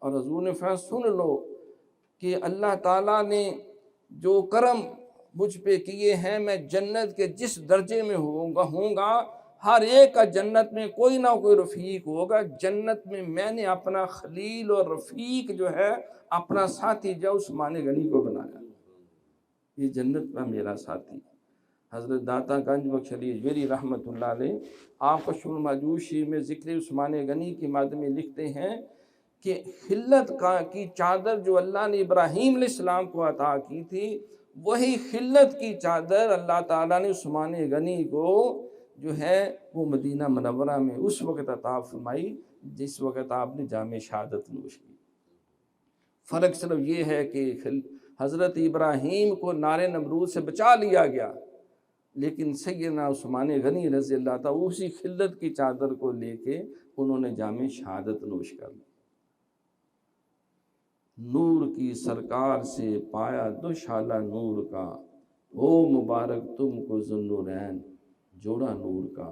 اور حضور نے فرمایا سن لو کہ اللہ تعالیٰ نے جو کرم مجھ پہ کیے ہیں، میں جنت کے جس درجے میں ہوں گا ہر ایک کا جنت میں کوئی نہ کوئی رفیق ہوگا۔ جنت میں میں نے اپنا خلیل اور رفیق جو ہے، اپنا ساتھی جو عثمان غنی کو بنایا، یہ جنت میں میرا ساتھی۔ حضرت داتا گنج بخش علی اجمیری رحمۃ اللہ علیہ آپ کا شمع ماجوشی میں ذکر عثمان غنی کے مادہ میں لکھتے ہیں کہ خلت کی چادر جو اللہ نے ابراہیم علیہ السلام کو عطا کی تھی، وہی خلت کی چادر اللہ تعالیٰ نے عثمان غنی کو جو ہے وہ مدینہ منورہ میں اس وقت عطا فرمائی جس وقت آپ نے جام شہادت نوش کی۔ فرق صرف یہ ہے کہ حضرت ابراہیم کو نار نمرود سے بچا لیا گیا، لیکن سیدنا عثمان غنی رضی اللہ تعالیٰ اسی خلت کی چادر کو لے کے انہوں نے جام شہادت نوش کر لی۔ نور کی سرکار سے پایا دو شالہ نور کا، ہو مبارک تم کو ذوالنورین جوڑا نور کا۔